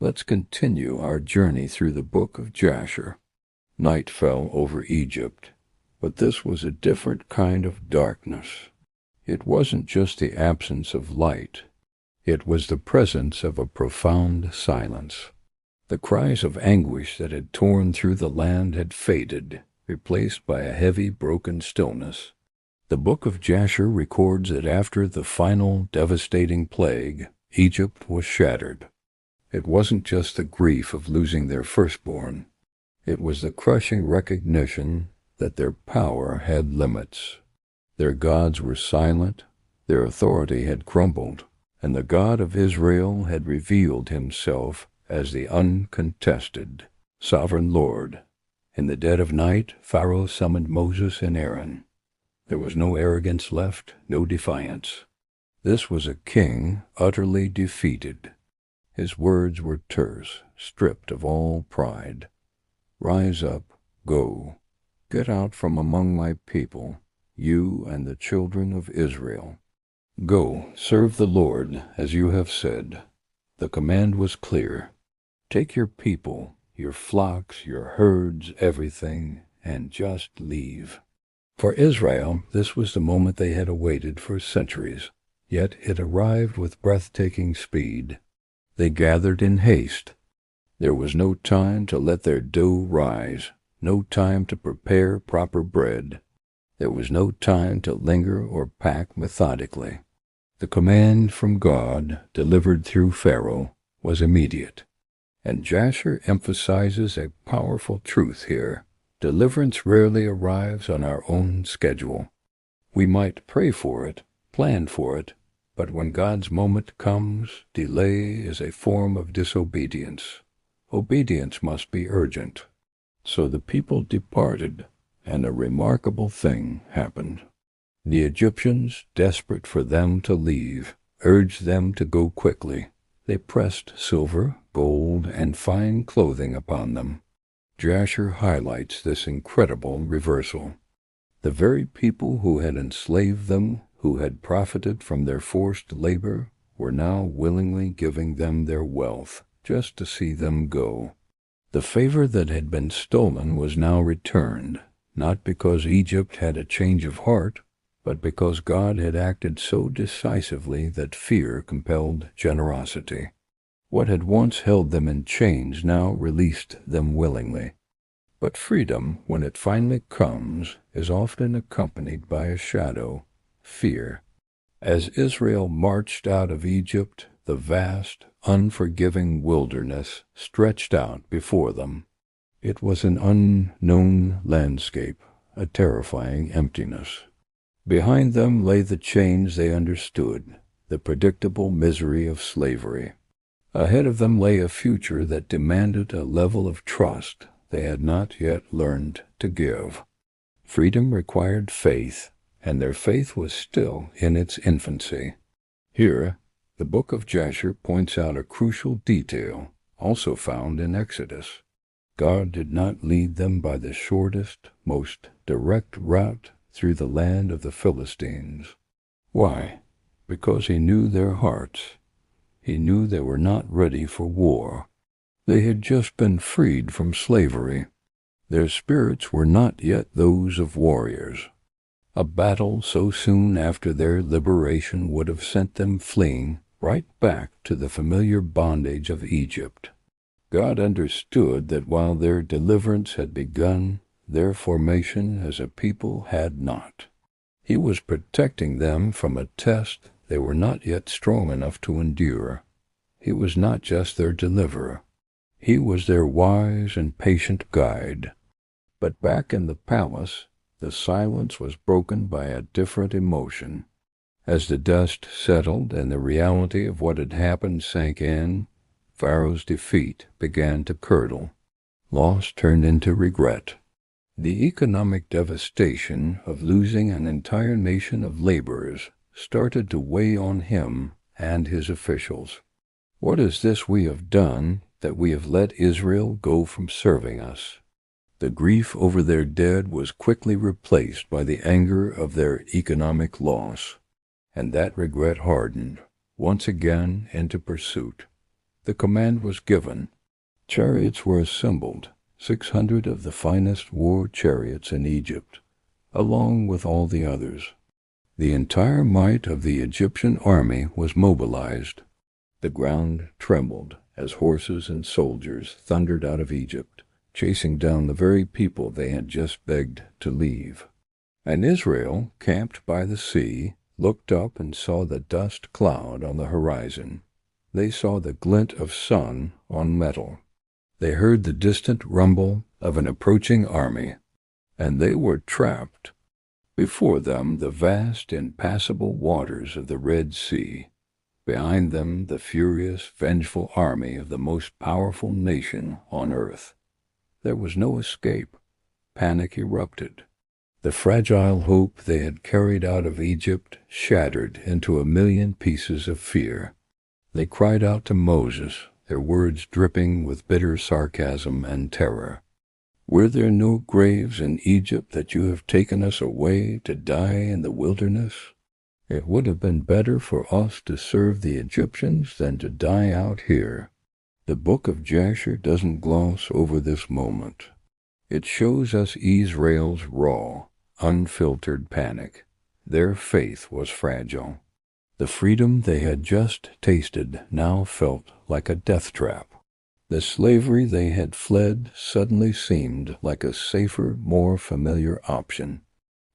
Let's continue our journey through the Book of Jasher. Night fell over Egypt, but this was a different kind of darkness. It wasn't just the absence of light. It was the presence of a profound silence. The cries of anguish that had torn through the land had faded, replaced by a heavy, broken stillness. The Book of Jasher records that after the final devastating plague, Egypt was shattered. It wasn't just the grief of losing their firstborn. It was the crushing recognition that their power had limits. Their gods were silent, their authority had crumbled, and the God of Israel had revealed himself as the uncontested, sovereign Lord. In the dead of night, Pharaoh summoned Moses and Aaron. There was no arrogance left, no defiance. This was a king utterly defeated. His words were terse, stripped of all pride. "Rise up, go. Get out from among my people, you and the children of Israel. Go, serve the Lord, as you have said." The command was clear. Take your people, your flocks, your herds, everything, and just leave. For Israel, this was the moment they had awaited for centuries, yet it arrived with breathtaking speed. They gathered in haste. There was no time to let their dough rise, no time to prepare proper bread. There was no time to linger or pack methodically. The command from God, delivered through Pharaoh, was immediate. And Jasher emphasizes a powerful truth here. Deliverance rarely arrives on our own schedule. We might pray for it, plan for it, but when God's moment comes, delay is a form of disobedience. Obedience must be urgent. So the people departed, and a remarkable thing happened. The Egyptians, desperate for them to leave, urged them to go quickly. They pressed silver, gold, and fine clothing upon them. Jasher highlights this incredible reversal. The very people who had enslaved them, who had profited from their forced labor, were now willingly giving them their wealth, just to see them go. The favor that had been stolen was now returned, not because Egypt had a change of heart, but because God had acted so decisively that fear compelled generosity. What had once held them in chains now released them willingly. But freedom, when it finally comes, is often accompanied by a shadow, fear. As Israel marched out of Egypt, the vast, unforgiving wilderness stretched out before them. It was an unknown landscape, a terrifying emptiness. Behind them lay the chains they understood, the predictable misery of slavery. Ahead of them lay a future that demanded a level of trust they had not yet learned to give. Freedom required faith, and their faith was still in its infancy. Here, the Book of Jasher points out a crucial detail, also found in Exodus. God did not lead them by the shortest, most direct route through the land of the Philistines. Why? Because he knew their hearts. He knew they were not ready for war. They had just been freed from slavery. Their spirits were not yet those of warriors. A battle so soon after their liberation would have sent them fleeing right back to the familiar bondage of Egypt. God understood that while their deliverance had begun, their formation as a people had not. He was protecting them from a test they were not yet strong enough to endure. He was not just their deliverer. He was their wise and patient guide. But back in the palace, the silence was broken by a different emotion. As the dust settled and the reality of what had happened sank in, Pharaoh's defeat began to curdle. Loss turned into regret. The economic devastation of losing an entire nation of laborers started to weigh on him and his officials. What is this we have done, that we have let Israel go from serving us? The grief over their dead was quickly replaced by the anger of their economic loss, and that regret hardened, once again, into pursuit. The command was given. Chariots were assembled, 600 of the finest war chariots in Egypt, along with all the others. The entire might of the Egyptian army was mobilized. The ground trembled as horses and soldiers thundered out of Egypt, chasing down the very people they had just begged to leave. And Israel, camped by the sea, looked up and saw the dust cloud on the horizon. They saw the glint of sun on metal. They heard the distant rumble of an approaching army, and they were trapped. Before them the vast, impassable waters of the Red Sea. Behind them the furious, vengeful army of the most powerful nation on earth. There was no escape. Panic erupted. The fragile hope they had carried out of Egypt shattered into a million pieces of fear. They cried out to Moses, their words dripping with bitter sarcasm and terror. "Were there no graves in Egypt that you have taken us away to die in the wilderness? It would have been better for us to serve the Egyptians than to die out here." The Book of Jasher doesn't gloss over this moment. It shows us Israel's raw, unfiltered panic. Their faith was fragile. The freedom they had just tasted now felt like a death trap. The slavery they had fled suddenly seemed like a safer, more familiar option.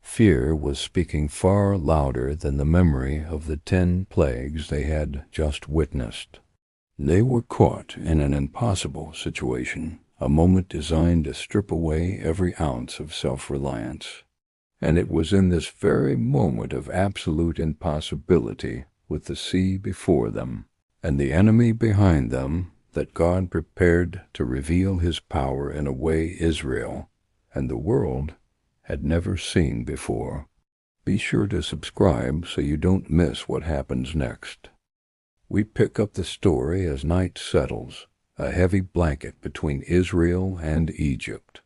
Fear was speaking far louder than the memory of the 10 plagues they had just witnessed. They were caught in an impossible situation, a moment designed to strip away every ounce of self-reliance. And it was in this very moment of absolute impossibility, with the sea before them, and the enemy behind them, that God prepared to reveal his power in a way Israel and the world had never seen before. Be sure to subscribe so you don't miss what happens next. We pick up the story as night settles, a heavy blanket between Israel and Egypt.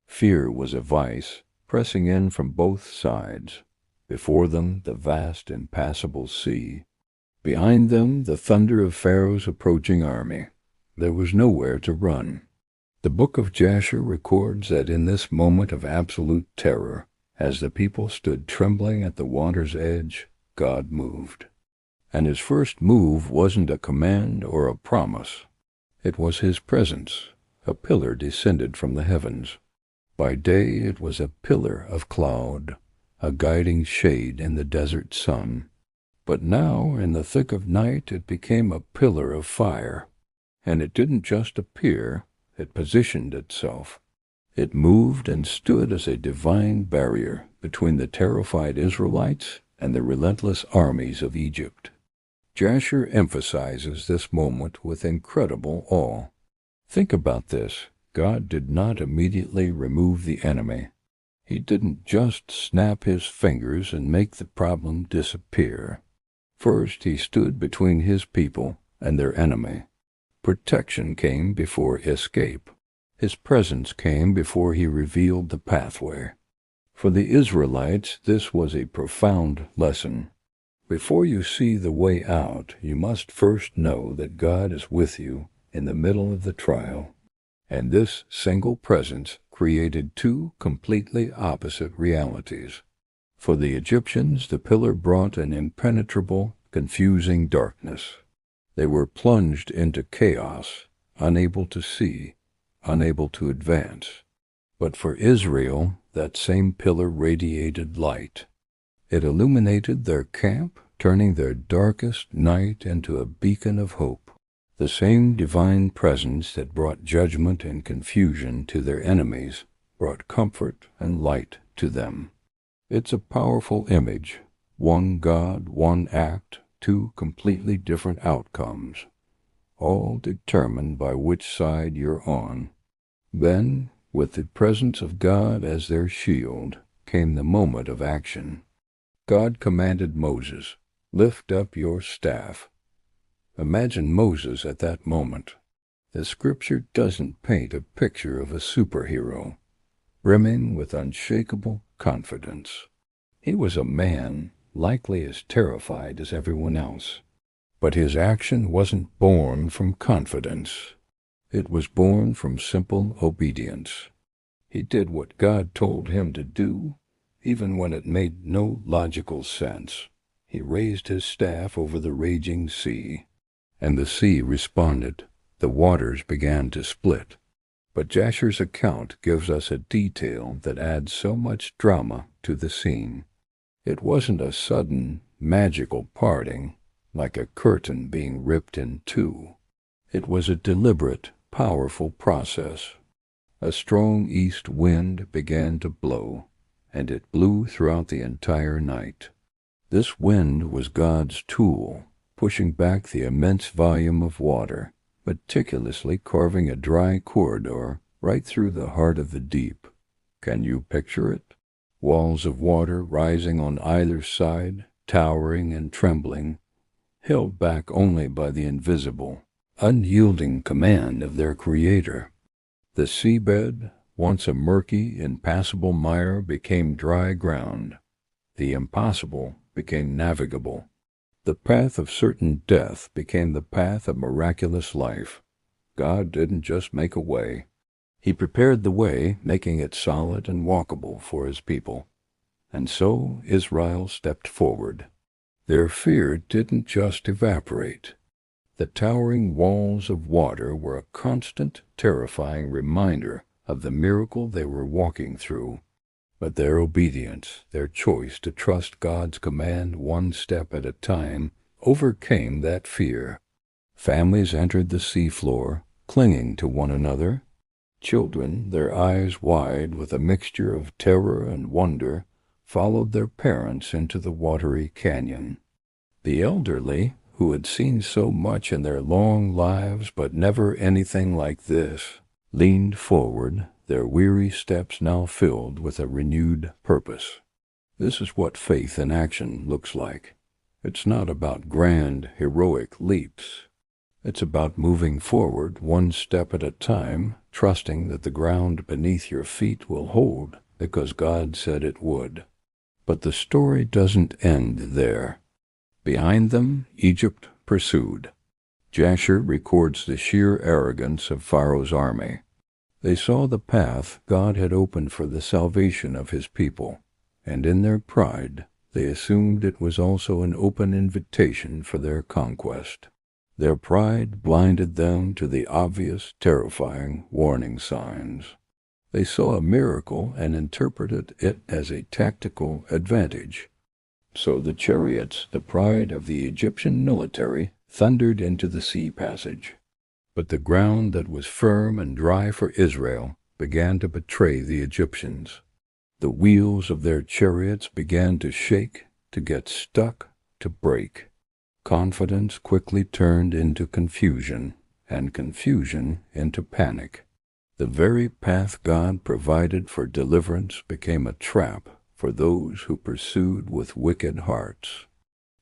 Fear was a vice, pressing in from both sides. Before them, the vast, impassable sea. Behind them, the thunder of Pharaoh's approaching army. There was nowhere to run. The Book of Jasher records that in this moment of absolute terror, as the people stood trembling at the water's edge, God moved. And his first move wasn't a command or a promise. It was his presence. A pillar descended from the heavens. By day it was a pillar of cloud, a guiding shade in the desert sun. But now, in the thick of night, it became a pillar of fire. And it didn't just appear, it positioned itself. It moved and stood as a divine barrier between the terrified Israelites and the relentless armies of Egypt. Jasher emphasizes this moment with incredible awe. Think about this. God did not immediately remove the enemy. He didn't just snap his fingers and make the problem disappear. First, he stood between his people and their enemy. Protection came before escape. His presence came before he revealed the pathway. For the Israelites, this was a profound lesson. Before you see the way out, you must first know that God is with you in the middle of the trial. And this single presence created 2 completely opposite realities. For the Egyptians, the pillar brought an impenetrable, confusing darkness. They were plunged into chaos, unable to see, unable to advance. But for Israel, that same pillar radiated light. It illuminated their camp, turning their darkest night into a beacon of hope. The same divine presence that brought judgment and confusion to their enemies brought comfort and light to them. It's a powerful image. One God, one act, 2 completely different outcomes, all determined by which side you're on. Then, with the presence of God as their shield, came the moment of action. God commanded Moses, "Lift up your staff." Imagine Moses at that moment. The scripture doesn't paint a picture of a superhero, brimming with unshakable confidence. He was a man, likely as terrified as everyone else. But his action wasn't born from confidence. It was born from simple obedience. He did what God told him to do, even when it made no logical sense. He raised his staff over the raging sea, and the sea responded. The waters began to split. But Jasher's account gives us a detail that adds so much drama to the scene. It wasn't a sudden, magical parting, like a curtain being ripped in two. It was a deliberate, powerful process. A strong east wind began to blow, and it blew throughout the entire night. This wind was God's tool, pushing back the immense volume of water, meticulously carving a dry corridor right through the heart of the deep. Can you picture it? Walls of water rising on either side, towering and trembling, held back only by the invisible, unyielding command of their Creator. The seabed, once a murky, impassable mire, became dry ground. The impossible became navigable. The path of certain death became the path of miraculous life. God didn't just make a way. He prepared the way, making it solid and walkable for his people. And so Israel stepped forward. Their fear didn't just evaporate. The towering walls of water were a constant, terrifying reminder of the miracle they were walking through. But their obedience, their choice to trust God's command one step at a time, overcame that fear. Families entered the seafloor, clinging to one another. Children, their eyes wide with a mixture of terror and wonder, followed their parents into the watery canyon. The elderly, who had seen so much in their long lives but never anything like this, leaned forward, their weary steps now filled with a renewed purpose. This is what faith in action looks like. It's not about grand, heroic leaps. It's about moving forward one step at a time, trusting that the ground beneath your feet will hold because God said it would. But the story doesn't end there. Behind them, Egypt pursued. Jasher records the sheer arrogance of Pharaoh's army. They saw the path God had opened for the salvation of his people, and in their pride, they assumed it was also an open invitation for their conquest. Their pride blinded them to the obvious, terrifying warning signs. They saw a miracle and interpreted it as a tactical advantage. So the chariots, the pride of the Egyptian military, thundered into the sea passage. But the ground that was firm and dry for Israel began to betray the Egyptians. The wheels of their chariots began to shake, to get stuck, to break. Confidence quickly turned into confusion, and confusion into panic. The very path God provided for deliverance became a trap for those who pursued with wicked hearts.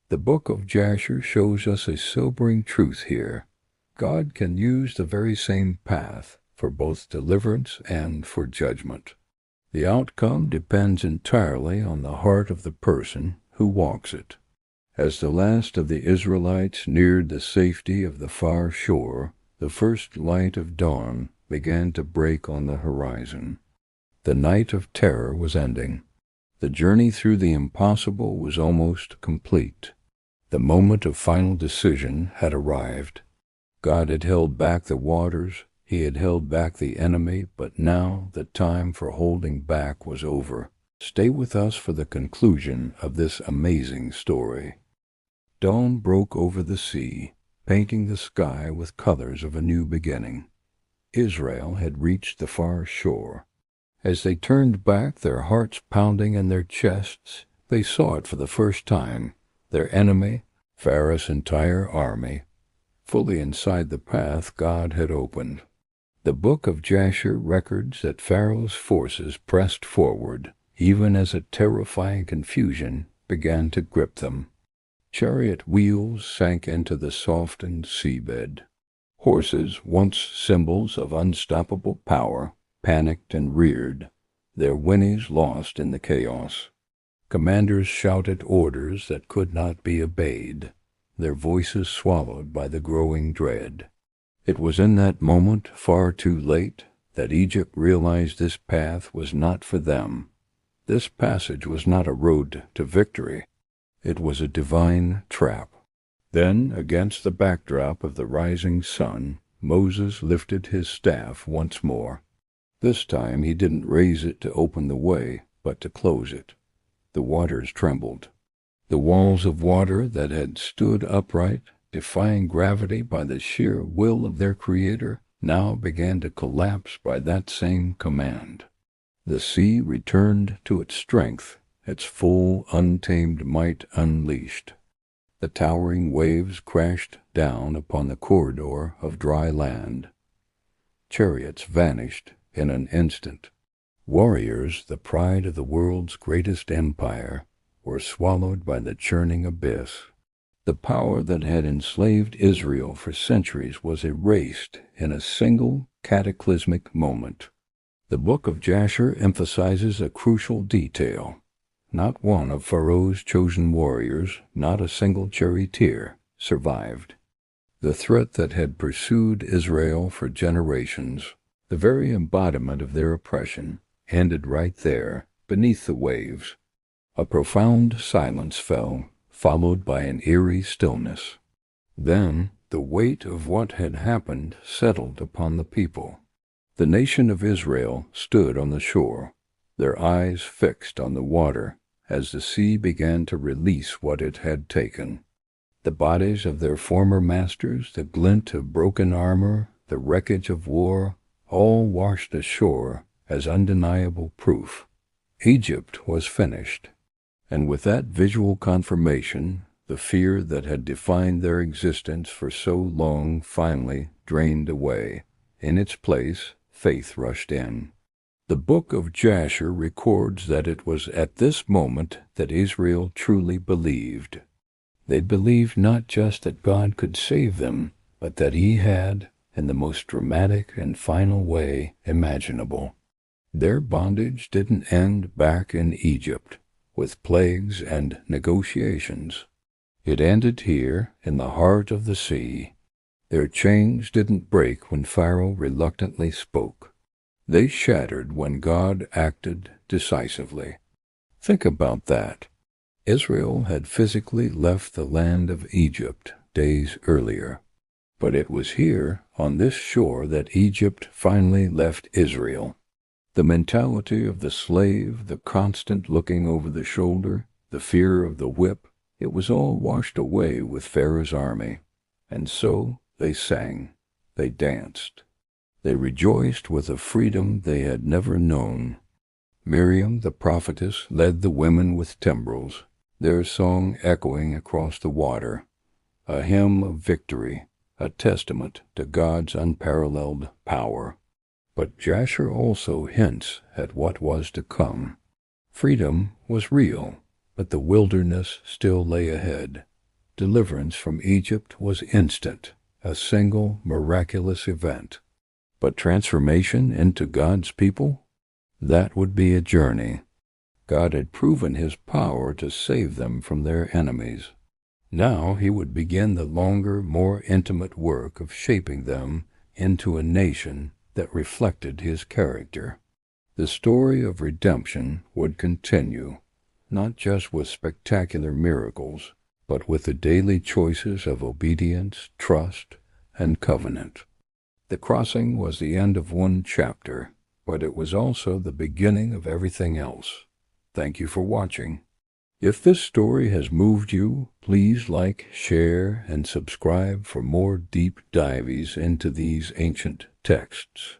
The Book of Jasher shows us a sobering truth here. God can use the very same path for both deliverance and for judgment. The outcome depends entirely on the heart of the person who walks it. As the last of the Israelites neared the safety of the far shore, the first light of dawn began to break on the horizon. The night of terror was ending. The journey through the impossible was almost complete. The moment of final decision had arrived. God had held back the waters, he had held back the enemy, but now the time for holding back was over. Stay with us for the conclusion of this amazing story. Dawn broke over the sea, painting the sky with colors of a new beginning. Israel had reached the far shore. As they turned back, their hearts pounding in their chests, they saw it for the first time, their enemy, Pharaoh's entire army, fully inside the path God had opened. The Book of Jasher records that Pharaoh's forces pressed forward, even as a terrifying confusion began to grip them. Chariot wheels sank into the softened seabed. Horses, once symbols of unstoppable power, panicked and reared, their whinnies lost in the chaos. Commanders shouted orders that could not be obeyed. their voices swallowed by the growing dread. It was in that moment, far too late, that Egypt realized this path was not for them. This passage was not a road to victory. It was a divine trap. Then, against the backdrop of the rising sun, Moses lifted his staff once more. This time he didn't raise it to open the way, but to close it. The waters trembled. The walls of water that had stood upright, defying gravity by the sheer will of their Creator, now began to collapse by that same command. The sea returned to its strength, its full, untamed might unleashed. The towering waves crashed down upon the corridor of dry land. Chariots vanished in an instant. Warriors, the pride of the world's greatest empire, were swallowed by the churning abyss. The power that had enslaved Israel for centuries was erased in a single cataclysmic moment. The Book of Jasher emphasizes a crucial detail. Not one of Pharaoh's chosen warriors, not a single charioteer, survived. The threat that had pursued Israel for generations, the very embodiment of their oppression, ended right there, beneath the waves. A profound silence fell, followed by an eerie stillness. Then the weight of what had happened settled upon the people. The nation of Israel stood on the shore, their eyes fixed on the water as the sea began to release what it had taken. The bodies of their former masters, the glint of broken armor, the wreckage of war, all washed ashore as undeniable proof. Egypt was finished. And with that visual confirmation, the fear that had defined their existence for so long finally drained away. In its place, faith rushed in. The Book of Jasher records that it was at this moment that Israel truly believed. They believed not just that God could save them, but that He had, in the most dramatic and final way imaginable. Their bondage didn't end back in Egypt, with plagues and negotiations. It ended here, in the heart of the sea. Their chains didn't break when Pharaoh reluctantly spoke. They shattered when God acted decisively. Think about that. Israel had physically left the land of Egypt days earlier. But it was here, on this shore, that Egypt finally left Israel. The mentality of the slave, the constant looking over the shoulder, the fear of the whip, it was all washed away with Pharaoh's army. And so they sang, they danced. They rejoiced with a freedom they had never known. Miriam, the prophetess, led the women with timbrels, their song echoing across the water, a hymn of victory, a testament to God's unparalleled power. But Jasher also hints at what was to come. Freedom was real, but the wilderness still lay ahead. Deliverance from Egypt was instant, a single miraculous event. But transformation into God's people? That would be a journey. God had proven His power to save them from their enemies. Now He would begin the longer, more intimate work of shaping them into a nation that reflected His character. The story of redemption would continue, not just with spectacular miracles, but with the daily choices of obedience, trust, and covenant. The crossing was the end of one chapter, but it was also the beginning of everything else. Thank you for watching. If this story has moved you, please like, share, and subscribe for more deep dives into these ancient texts.